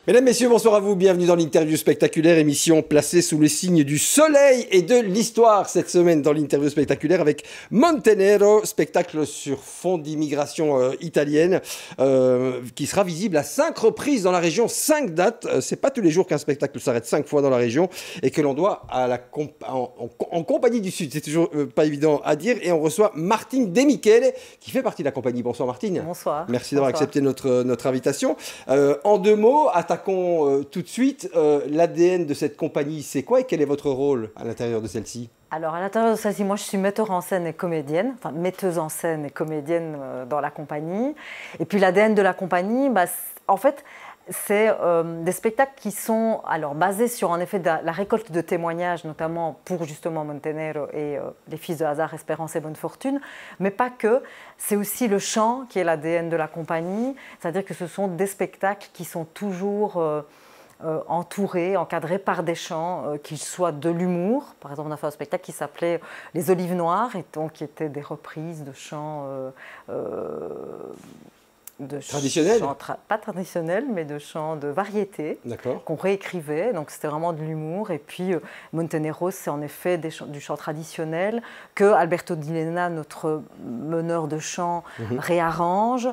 Mesdames, Messieurs, bonsoir à vous, bienvenue dans l'interview spectaculaire, émission placée sous le signe du soleil et de l'histoire cette semaine dans l'interview spectaculaire avec Montenero, spectacle sur fond d'immigration italienne qui sera visible à 5 reprises dans la région, 5 dates. C'est pas tous les jours qu'un spectacle s'arrête 5 fois dans la région et que l'on doit en compagnie du Sud, c'est toujours pas évident à dire, et on reçoit Martine De Michele qui fait partie de la compagnie. Bonsoir Martine. Bonsoir. Merci d'avoir accepté notre invitation. En deux mots, attaquons tout de suite. L'ADN de cette compagnie, c'est quoi et quel est votre rôle à l'intérieur de celle-ci? Alors, à l'intérieur de celle-ci, moi, je suis metteur en scène et comédienne, enfin metteuse en scène et comédienne dans la compagnie. Et puis, l'ADN de la compagnie, en fait, c'est des spectacles qui sont alors basés sur en effet la récolte de témoignages, notamment pour justement Montenero et les Fils de hasard, Espérance et Bonne Fortune, mais pas que. C'est aussi le chant qui est l'ADN de la compagnie, c'est-à-dire que ce sont des spectacles qui sont toujours entourés, encadrés par des chants, qu'ils soient de l'humour. Par exemple, on a fait un spectacle qui s'appelait Les Olives Noires, et donc qui étaient des reprises de chants traditionnels, pas traditionnels, mais de chants de variété qu'on réécrivait. Donc c'était vraiment de l'humour. Et puis Montenero, c'est en effet du chant traditionnel que Alberto Di Lena, notre meneur de chant, réarrange.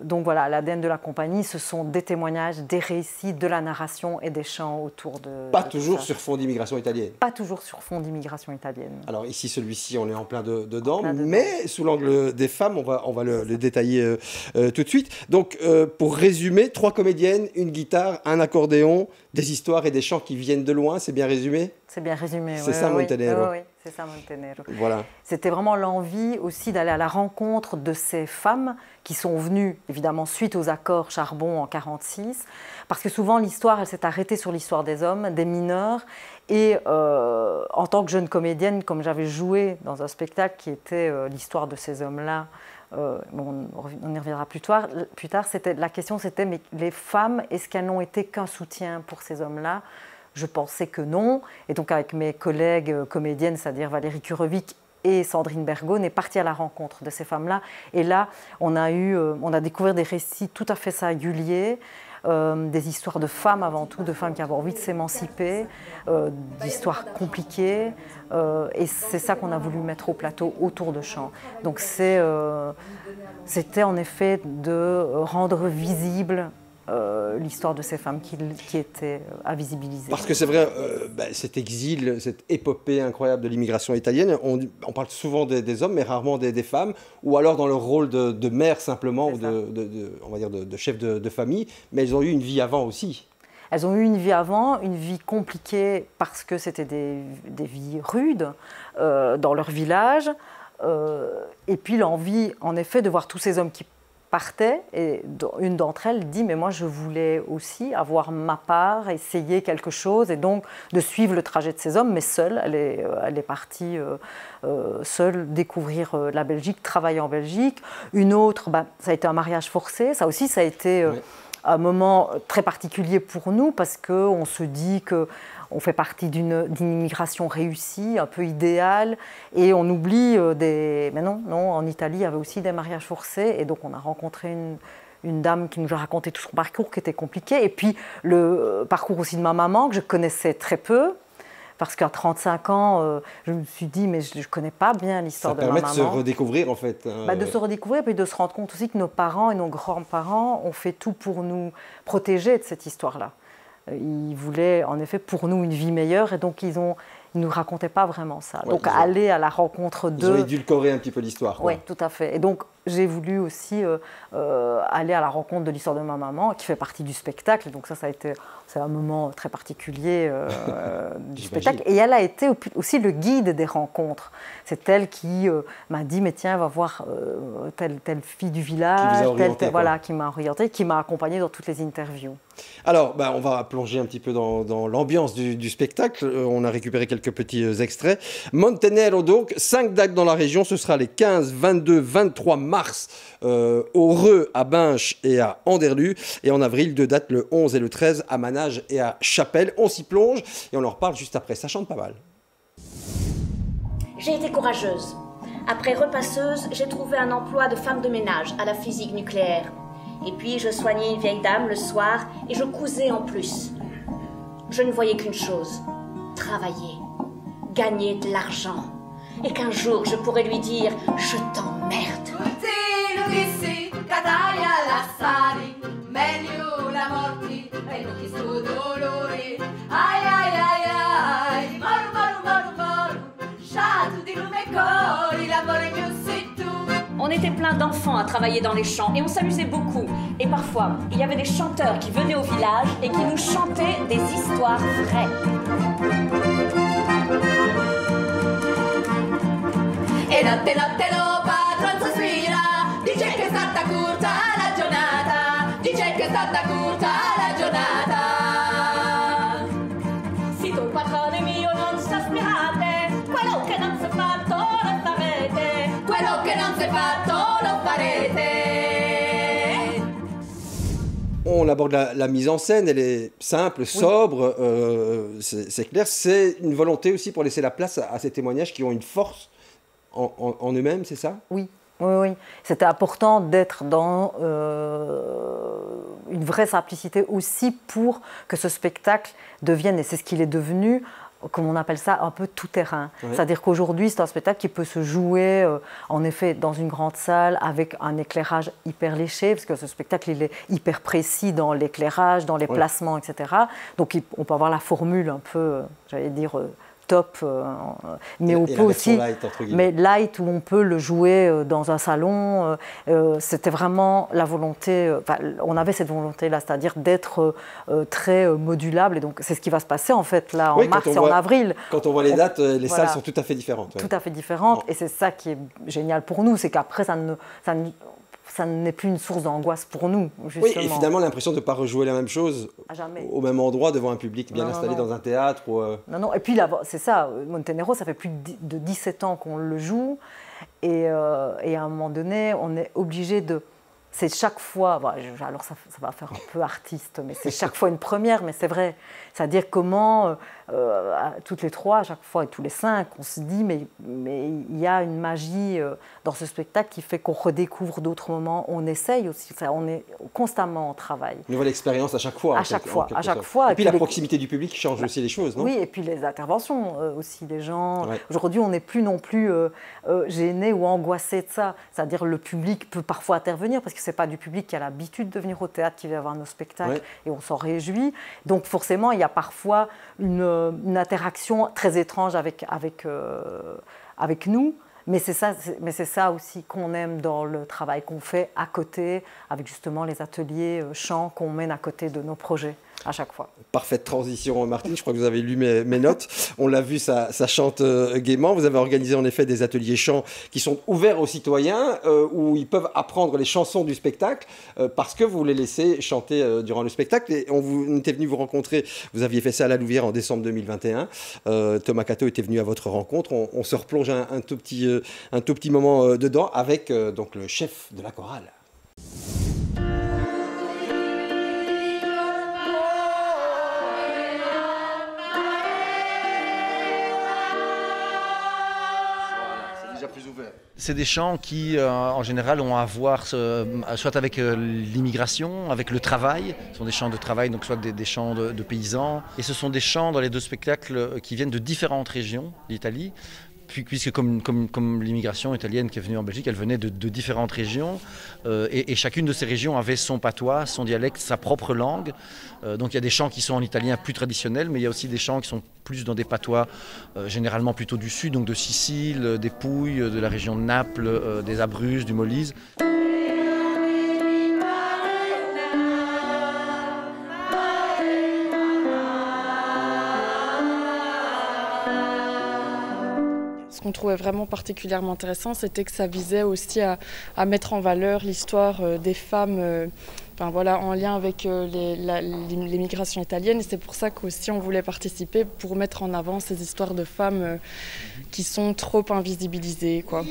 Donc voilà, l'ADN de la compagnie, ce sont des témoignages, des récits, de la narration et des chants autour de... Pas toujours sur fond d'immigration italienne. Pas toujours sur fond d'immigration italienne. Alors ici, celui-ci, on est en plein dedans, mais sous l'angle des femmes, on va le détailler tout de suite. Donc pour résumer, 3 comédiennes, une guitare, un accordéon, des histoires et des chants qui viennent de loin, c'est bien résumé? C'est bien résumé, c'est ça, Montenero. Oui, c'est ça, Montenero. Voilà. C'était vraiment l'envie aussi d'aller à la rencontre de ces femmes qui sont venues, évidemment, suite aux accords Charbon en 1946, parce que souvent l'histoire, elle s'est arrêtée sur l'histoire des hommes, des mineurs, et en tant que jeune comédienne, comme j'avais joué dans un spectacle qui était l'histoire de ces hommes-là, on y reviendra plus tard. La question c'était, mais les femmes, est-ce qu'elles n'ont été qu'un soutien pour ces hommes-là? Je pensais que non. Et donc avec mes collègues comédiennes, c'est-à-dire Valérie Kurevic et Sandrine Bergo, on est partis à la rencontre de ces femmes-là. Et là, on a découvert des récits tout à fait singuliers, des histoires de femmes avant tout, de femmes qui avaient envie de s'émanciper, d'histoires compliquées. Et c'est ça qu'on a voulu mettre au plateau autour de chants. Donc c'était en effet de rendre visible l'histoire de ces femmes qui étaient à visibiliser. Parce que c'est vrai, cet exil, cette épopée incroyable de l'immigration italienne, on parle souvent des hommes, mais rarement des femmes, ou alors dans leur rôle de mère simplement, ou on va dire de chef de famille, mais elles ont eu une vie avant aussi. Elles ont eu une vie avant, une vie compliquée parce que c'était des vies rudes dans leur village, et puis l'envie en effet de voir tous ces hommes qui partait, et une d'entre elles dit « mais moi je voulais aussi avoir ma part, essayer quelque chose » et donc de suivre le trajet de ces hommes, mais seule, elle est partie seule découvrir la Belgique, travailler en Belgique. Une autre, ça a été un mariage forcé, ça aussi ça a été un moment très particulier pour nous parce qu'on se dit que on fait partie d'une immigration réussie, un peu idéale, et on oublie Mais non, en Italie, il y avait aussi des mariages forcés, et donc on a rencontré une dame qui nous a raconté tout son parcours qui était compliqué, et puis le parcours aussi de ma maman, que je connaissais très peu, parce qu'à 35 ans, je me suis dit, mais je ne connais pas bien l'histoire de ma maman. Ça permet de se redécouvrir, en fait. De se redécouvrir, puis de se rendre compte aussi que nos parents et nos grands-parents ont fait tout pour nous protéger de cette histoire-là. Ils voulaient en effet pour nous une vie meilleure et donc ils ne nous racontaient pas vraiment ça. Donc aller à la rencontre d'eux... Ils ont édulcoré un petit peu l'histoire. Oui, tout à fait. Et donc j'ai voulu aussi aller à la rencontre de l'histoire de ma maman qui fait partie du spectacle. Donc c'est un moment très particulier du spectacle. Et elle a été aussi le guide des rencontres. C'est elle qui m'a dit, mais tiens, va voir telle fille du village, qui m'a orientée, qui m'a accompagnée dans toutes les interviews. Alors, on va plonger un petit peu dans l'ambiance du spectacle. On a récupéré quelques petits extraits. Montenero, donc, 5 dates dans la région. Ce sera les 15, 22, 23 mars au Reux, à Binche et à Anderlu. Et en avril, 2 dates, le 11 et le 13, à Manage et à Chapelle. On s'y plonge et on en reparle juste après. Ça chante pas mal. J'ai été courageuse. Après repasseuse, j'ai trouvé un emploi de femme de ménage à la physique nucléaire. Et puis je soignais une vieille dame le soir et je cousais en plus. Je ne voyais qu'une chose, travailler, gagner de l'argent. Et qu'un jour je pourrais lui dire « Je t'emmerde ». On était plein d'enfants à travailler dans les champs et on s'amusait beaucoup. Et parfois, il y avait des chanteurs qui venaient au village et qui nous chantaient des histoires vraies. E notte notte lo padron sospira, dice che è stata curta la giornata, dice che è stata curta la giornata. Si tu padrone mio non sospirate, quello che non si è fatto lo farete, quello che non si è fatto lo farete. On aborde la mise en scène, elle est simple, sobre, c'est clair. C'est une volonté aussi pour laisser la place à ces témoignages qui ont une force en eux-mêmes, c'est ça? Oui, oui, oui. C'était important d'être dans une vraie simplicité aussi pour que ce spectacle devienne, et c'est ce qu'il est devenu, comme on appelle ça, un peu tout-terrain. Oui. C'est-à-dire qu'aujourd'hui, c'est un spectacle qui peut se jouer, en effet, dans une grande salle, avec un éclairage hyper léché, parce que ce spectacle, il est hyper précis dans l'éclairage, dans les placements, etc. Donc, on peut avoir la formule un peu, j'allais dire, top, mais on peut aussi, light, où on peut le jouer dans un salon. C'était vraiment la volonté, on avait cette volonté-là, c'est-à-dire d'être très modulable, et donc c'est ce qui va se passer en fait là en mars et en avril. Quand on voit les dates, les salles sont tout à fait différentes. Tout à fait différentes, et c'est ça qui est génial pour nous, c'est qu'après ça n'est plus une source d'angoisse pour nous, justement. Oui, et finalement, l'impression de ne pas rejouer la même chose au même endroit devant un public bien installé dans un théâtre. Non, non, et puis c'est ça, Montenero, ça fait plus de 17 ans qu'on le joue, et à un moment donné, on est obligé de... C'est chaque fois, alors ça va faire un peu artiste, mais c'est chaque fois une première, mais c'est vrai. C'est-à-dire comment, toutes les trois, à chaque fois, et tous les cinq, on se dit, mais il y a une magie dans ce spectacle qui fait qu'on redécouvre d'autres moments. On essaye aussi, on est constamment en travail. Une nouvelle expérience à chaque fois. À chaque fois. Et puis la proximité du public change aussi les choses, non? Oui, et puis les interventions aussi des gens. Ouais. Aujourd'hui, on n'est plus non plus gêné ou angoissé de ça. C'est-à-dire le public peut parfois intervenir, parce que ce n'est pas du public qui a l'habitude de venir au théâtre qui vient voir nos spectacles, et on s'en réjouit. Donc forcément, il y a parfois une interaction très étrange avec nous, mais c'est ça aussi qu'on aime dans le travail qu'on fait à côté, avec justement les ateliers chant qu'on mène à côté de nos projets. À chaque fois. Parfaite transition, Martine. Je crois que vous avez lu mes notes. On l'a vu, ça chante gaiement. Vous avez organisé en effet des ateliers chant qui sont ouverts aux citoyens, où ils peuvent apprendre les chansons du spectacle parce que vous les laissez chanter durant le spectacle. Et on était venu vous rencontrer. Vous aviez fait ça à la Louvière en décembre 2021. Thomas Cateau était venu à votre rencontre. On se replonge un tout petit moment dedans avec donc le chef de la chorale. C'est des chants qui, en général, ont à voir soit avec l'immigration, avec le travail. Ce sont des chants de travail, donc soit des chants de paysans. Et ce sont des chants dans les deux spectacles qui viennent de différentes régions d'Italie. Puisque comme l'immigration italienne qui est venue en Belgique, elle venait de différentes régions et chacune de ces régions avait son patois, son dialecte, sa propre langue. Donc il y a des chants qui sont en italien plus traditionnels, mais il y a aussi des chants qui sont plus dans des patois généralement plutôt du sud, donc de Sicile, des Pouilles, de la région de Naples, des Abruzzes, du Molise. Ce qu'on trouvait vraiment particulièrement intéressant, c'était que ça visait aussi à mettre en valeur l'histoire des femmes en lien avec l'immigration italienne. Et c'est pour ça qu'aussi on voulait participer pour mettre en avant ces histoires de femmes qui sont trop invisibilisées, quoi.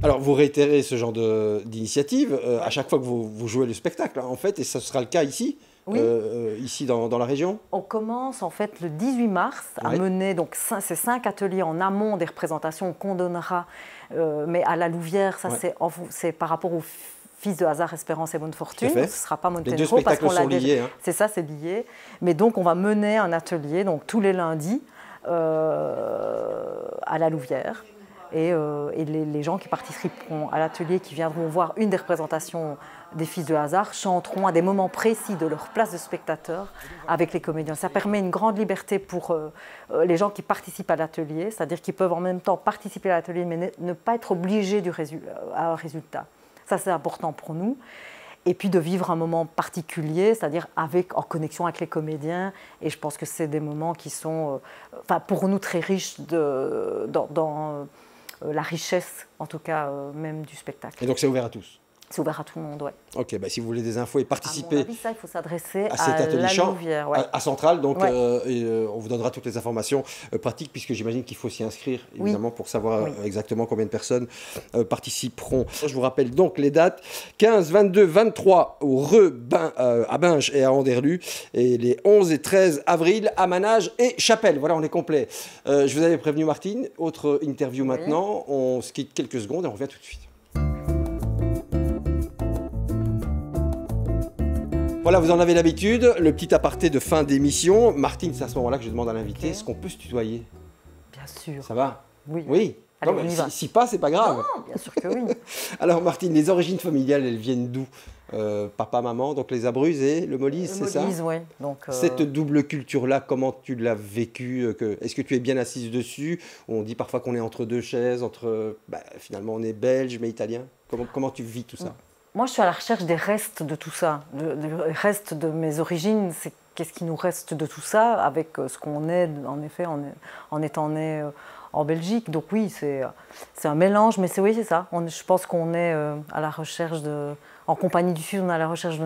Alors, vous réitérez ce genre d'initiative à chaque fois que vous jouez le spectacle, hein, en fait, et ce sera le cas ici, Oui. Ici dans la région. On commence en fait le 18 mars à mener donc ces 5 ateliers en amont des représentations qu'on donnera, mais à la Louvière, ça c'est par rapport aux Fils de hasard, espérance et bonne fortune. Ce ne sera pas Montenegro. Les deux spectacles sont liés. Hein. C'est ça, c'est lié. Mais donc on va mener un atelier donc tous les lundis à la Louvière. Et les gens qui participeront à l'atelier, qui viendront voir une des représentations des Fils de hasard, chanteront à des moments précis de leur place de spectateur avec les comédiens. Ça permet une grande liberté pour les gens qui participent à l'atelier, c'est-à-dire qu'ils peuvent en même temps participer à l'atelier, mais ne pas être obligés à un résultat. Ça, c'est important pour nous. Et puis de vivre un moment particulier, c'est-à-dire en connexion avec les comédiens. Et je pense que c'est des moments qui sont, pour nous, très riches dans la richesse, en tout cas, même du spectacle. Et donc c'est ouvert à tous? C'est ouvert à tout le monde, oui. Ok, si vous voulez des infos et participer à mon avis, ça, il faut s'adresser à cet atelier chant, à Centrale, donc on vous donnera toutes les informations pratiques, puisque j'imagine qu'il faut s'y inscrire, évidemment, pour savoir exactement combien de personnes participeront. Je vous rappelle donc les dates, 15, 22, 23 à Binche et à Anderlu, et les 11 et 13 avril à Manage et Chapelle. Voilà, on est complet. Je vous avais prévenu, Martine, autre interview maintenant, on se quitte quelques secondes et on revient tout de suite. Voilà, vous en avez l'habitude, le petit aparté de fin d'émission. Martine, c'est à ce moment-là que je demande à l'invité, est-ce qu'on peut se tutoyer? Bien sûr. Ça va? Oui. Oui. Allez, non, on y va. Si pas, c'est pas grave. Non, bien sûr que oui. Alors Martine, les origines familiales, elles viennent d'où? Papa, maman, donc les Abruzzes et le Molise, c'est ça? Le Molise, oui. Donc, cette double culture-là, comment tu l'as vécue? Est-ce que tu es bien assise dessus? On dit parfois qu'on est entre deux chaises, finalement on est belge mais italien. Comment tu vis tout ça? Moi, je suis à la recherche des restes de tout ça, des restes de mes origines. C'est qu'est-ce qui nous reste de tout ça avec ce qu'on est, en effet, en étant né en Belgique. Donc oui, c'est un mélange, mais c'est ça. Je pense qu'on est à la recherche en compagnie du Sud, on est à la recherche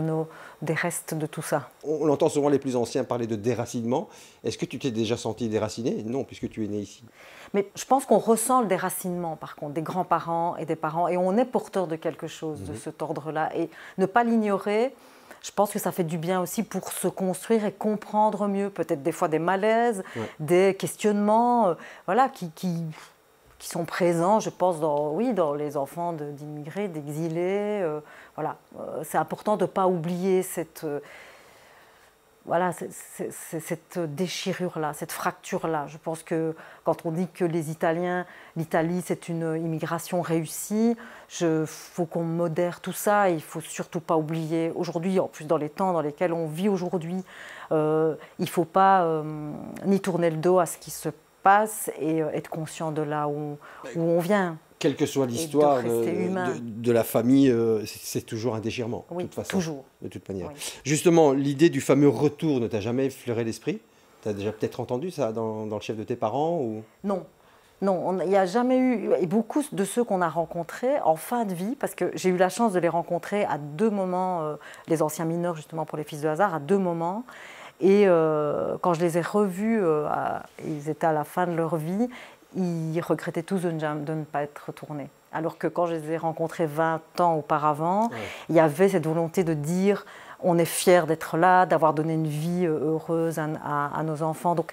des restes de tout ça. On entend souvent les plus anciens parler de déracinement. Est-ce que tu t'es déjà senti déraciné? Non, puisque tu es né ici. Mais je pense qu'on ressent le déracinement, par contre, des grands-parents et des parents, et on est porteur de quelque chose de cet ordre-là. Et ne pas l'ignorer, je pense que ça fait du bien aussi pour se construire et comprendre mieux, peut-être des fois des malaises, des questionnements, qui sont présents, je pense, dans les enfants d'immigrés, d'exilés. C'est important de ne pas oublier cette déchirure-là, cette fracture-là. Je pense que quand on dit que l'Italie, c'est une immigration réussie, faut qu'on modère tout ça. Il ne faut surtout pas oublier, aujourd'hui, en plus dans les temps dans lesquels on vit aujourd'hui, il ne faut pas ni tourner le dos à ce qui se passe et être conscient de là où on vient. Quelle que soit l'histoire de la famille, c'est toujours un déchirement, de toute façon. Toujours. De toute manière. Oui. Justement, l'idée du fameux retour ne t'a jamais effleuré l'esprit? Tu as déjà peut-être entendu ça dans le chef de tes parents ou... Non. Non, il n'y a jamais eu, et beaucoup de ceux qu'on a rencontrés en fin de vie, parce que j'ai eu la chance de les rencontrer à 2 moments, les anciens mineurs justement pour les Fils de hasard, à 2 moments. Et quand je les ai revus, ils étaient à la fin de leur vie, ils regrettaient tous de ne pas être retournés. Alors que quand je les ai rencontrés 20 ans auparavant, il y avait cette volonté de dire on est fiers d'être là, d'avoir donné une vie heureuse à nos enfants. Donc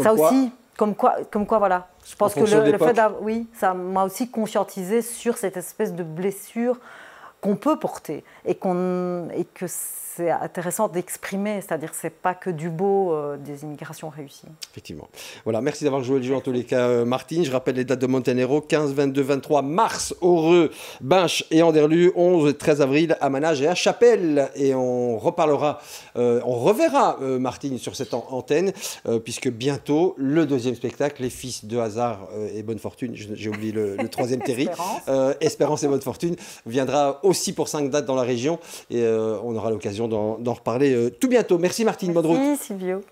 ça aussi, comme quoi voilà. Je pense que le fait ça m'a aussi conscientisé sur cette espèce de blessure qu'on peut porter et que c'est intéressant d'exprimer, c'est-à-dire que ce n'est pas que du beau des immigrations réussies. Effectivement. Voilà, merci d'avoir joué le jeu en tous les cas, Martine. Je rappelle les dates de Montenegro, 15, 22, 23 mars, Heureux, Binche et Anderlu, 11 et 13 avril à Manage et à Chapelle. Et on reparlera, on reverra Martine sur cette antenne, puisque bientôt, le 2e spectacle, Les Fils de hasard et bonne fortune, j'ai oublié le 3e Terry, Espérance et bonne fortune, viendra aussi pour 5 dates dans la région. Et on aura l'occasion d'en reparler tout bientôt. Merci Martine, bonne route. Merci Silvio.